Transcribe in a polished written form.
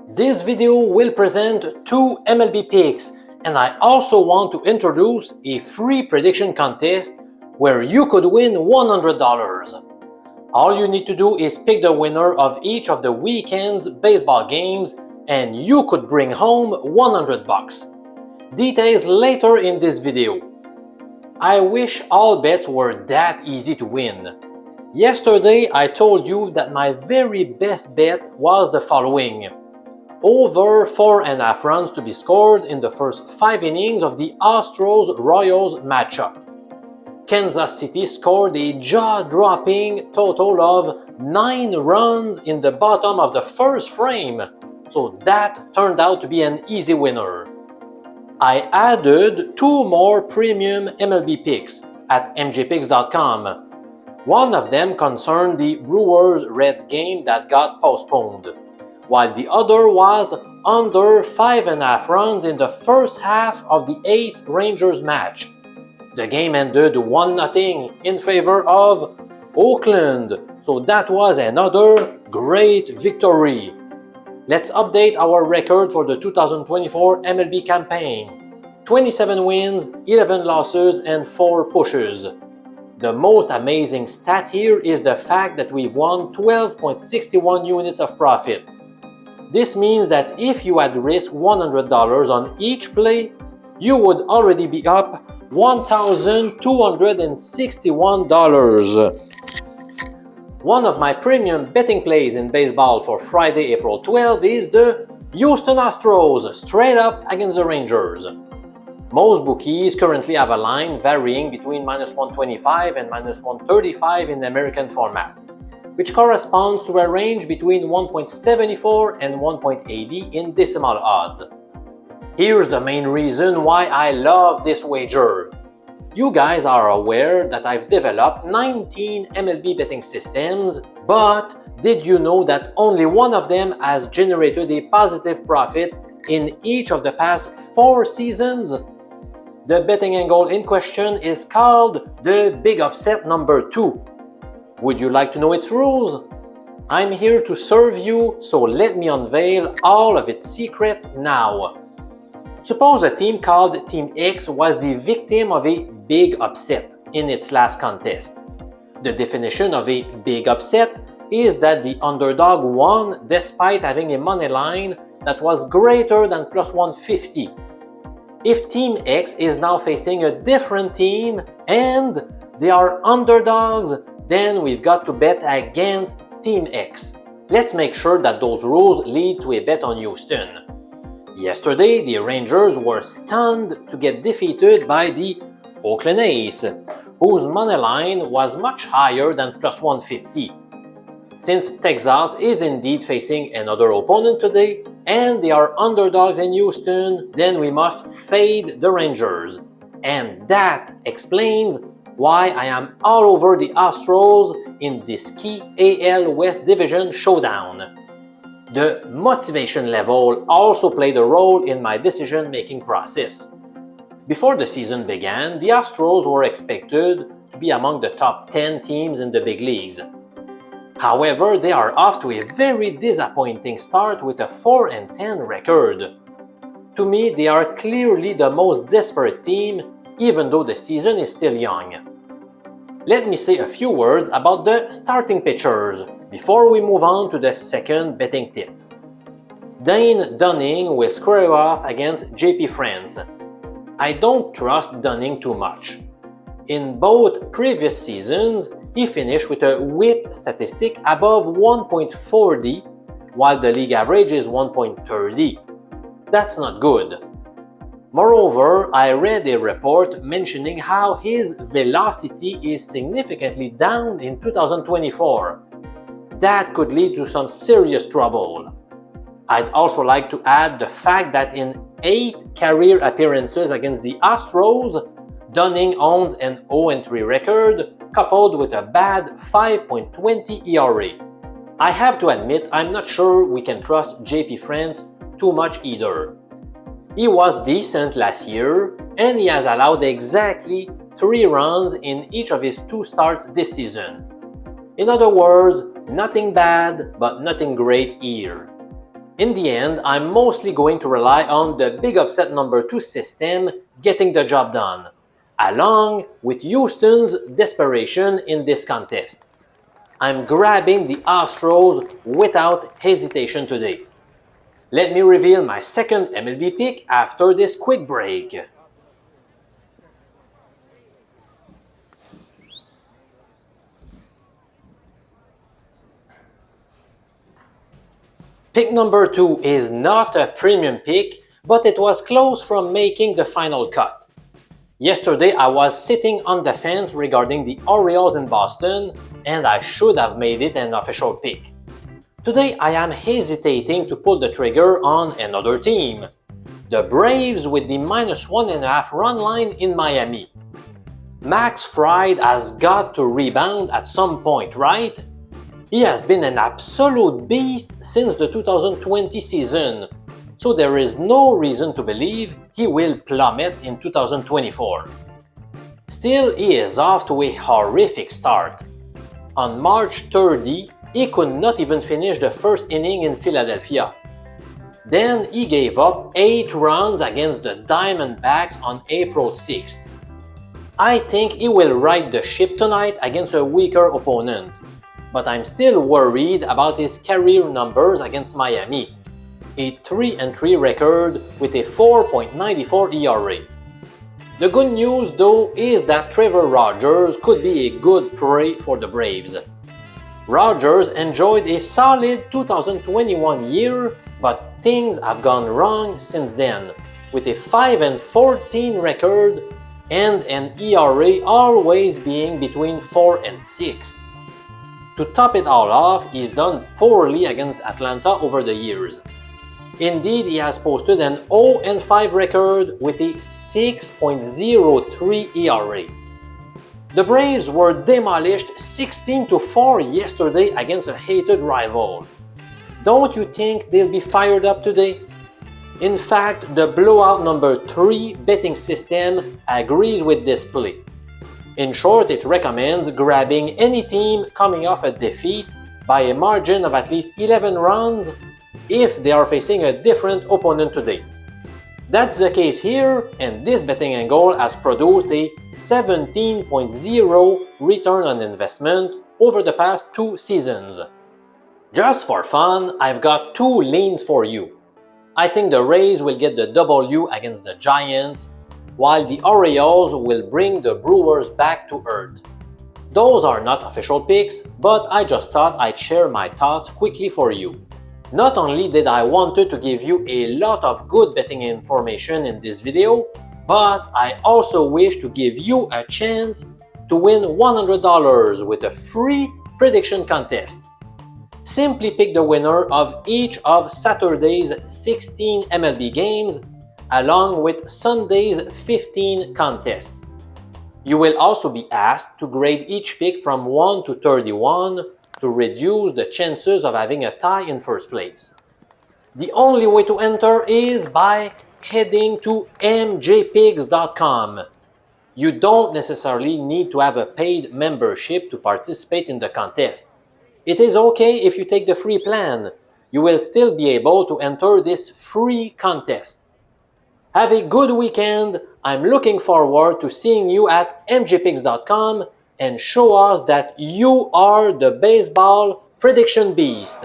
This video will present two MLB picks, and I also want to introduce a free prediction contest where you could win $100. All you need to do is pick the winner of each of the weekend's baseball games and you could bring home $100. Details later in this video. I wish all bets were that easy to win. Yesterday I told you that my very best bet was the following: over 4.5 runs to be scored in the first 5 innings of the Astros-Royals matchup. Kansas City scored a jaw-dropping total of 9 runs in the bottom of the first frame, so that turned out to be an easy winner. I added 2 more premium MLB picks at mjpicks.com. One of them concerned the Brewers-Reds game that got postponed, while the other was under 5.5 runs in the first half of the A's-Rangers match. The game ended 1-0 in favor of Oakland, so that was another great victory. Let's update our record for the 2024 MLB campaign. 27 wins, 11 losses, and 4 pushes. The most amazing stat here is the fact that we've won 12.61 units of profit. This means that if you had risked $100 on each play, you would already be up $1,261. One of my premium betting plays in baseball for Friday, April 12 is the Houston Astros straight up against the Rangers. Most bookies currently have a line varying between -125 and -135 in the American format, which corresponds to a range between 1.74 and 1.80 in decimal odds. Here's the main reason why I love this wager. You guys are aware that I've developed 19 MLB betting systems, but did you know that only one of them has generated a positive profit in each of the past 4 seasons? The betting angle in question is called the Big Upset number 2. Would you like to know its rules? I'm here to serve you, so let me unveil all of its secrets now. Suppose a team called Team X was the victim of a big upset in its last contest. The definition of a big upset is that the underdog won despite having a money line that was greater than +150. If Team X is now facing a different team and they are underdogs, then we've got to bet against Team X. Let's make sure that those rules lead to a bet on Houston. Yesterday, the Rangers were stunned to get defeated by the Oakland A's, whose money line was much higher than +150. Since Texas is indeed facing another opponent today, and they are underdogs in Houston, then we must fade the Rangers. And that explains why I am all over the Astros in this key AL West Division showdown. The motivation level also played a role in my decision-making process. Before the season began, the Astros were expected to be among the top 10 teams in the big leagues. However, they are off to a very disappointing start with a 4-10 record. To me, they are clearly the most desperate team, even though the season is still young. Let me say a few words about the starting pitchers before we move on to the second betting tip. Dane Dunning will square off against JP France. I don't trust Dunning too much. In both previous seasons, he finished with a WHIP statistic above 1.40, while the league average is 1.30. That's not good. Moreover, I read a report mentioning how his velocity is significantly down in 2024. That could lead to some serious trouble. I'd also like to add the fact that in 8 career appearances against the Astros, Dunning owns an 0-3 record, coupled with a bad 5.20 ERA. I have to admit I'm not sure we can trust JP France too much either. He was decent last year, and he has allowed exactly 3 runs in each of his 2 starts this season. In other words, nothing bad, but nothing great here. In the end, I'm mostly going to rely on the big upset number 2 system getting the job done, along with Houston's desperation in this contest. I'm grabbing the Astros without hesitation today. Let me reveal my second MLB pick after this quick break. Pick number 2 is not a premium pick, but it was close from making the final cut. Yesterday I was sitting on the fence regarding the Orioles in Boston, and I should have made it an official pick. Today I am hesitating to pull the trigger on another team. The Braves with the -1.5 run line in Miami. Max Fried has got to rebound at some point, right? He has been an absolute beast since the 2020 season, so there is no reason to believe he will plummet in 2024. Still, he is off to a horrific start. On March 30, he could not even finish the first inning in Philadelphia. Then he gave up 8 runs against the Diamondbacks on April 6th. I think he will right the ship tonight against a weaker opponent, but I'm still worried about his career numbers against Miami. A 3-3 record with a 4.94 ERA. The good news though is that Trevor Rogers could be a good prey for the Braves. Rogers enjoyed a solid 2021 year, but things have gone wrong since then, with a 5-14 record and an ERA always being between 4 and 6. To top it all off, he's done poorly against Atlanta over the years. Indeed, he has posted an 0-5 record with a 6.03 ERA. The Braves were demolished 16-4 yesterday against a hated rival. Don't you think they'll be fired up today? In fact, the blowout number 3 betting system agrees with this play. In short, it recommends grabbing any team coming off a defeat by a margin of at least 11 runs if they are facing a different opponent today. That's the case here, and this betting angle has produced a 17.0 return on investment over the past 2 seasons. Just for fun, I've got 2 leans for you. I think the Rays will get the W against the Giants, while the Orioles will bring the Brewers back to earth. Those are not official picks, but I just thought I'd share my thoughts quickly for you. Not only did I wanted to give you a lot of good betting information in this video, but I also wish to give you a chance to win $100 with a free prediction contest. Simply pick the winner of each of Saturday's 16 MLB games along with Sunday's 15 contests. You will also be asked to grade each pick from 1 to 31 to reduce the chances of having a tie in first place. The only way to enter is by heading to mjpigs.com. You don't necessarily need to have a paid membership to participate in the contest. It is okay if you take the free plan. You will still be able to enter this free contest. Have a good weekend. I'm looking forward to seeing you at mjpigs.com and show us that you are the baseball prediction beast.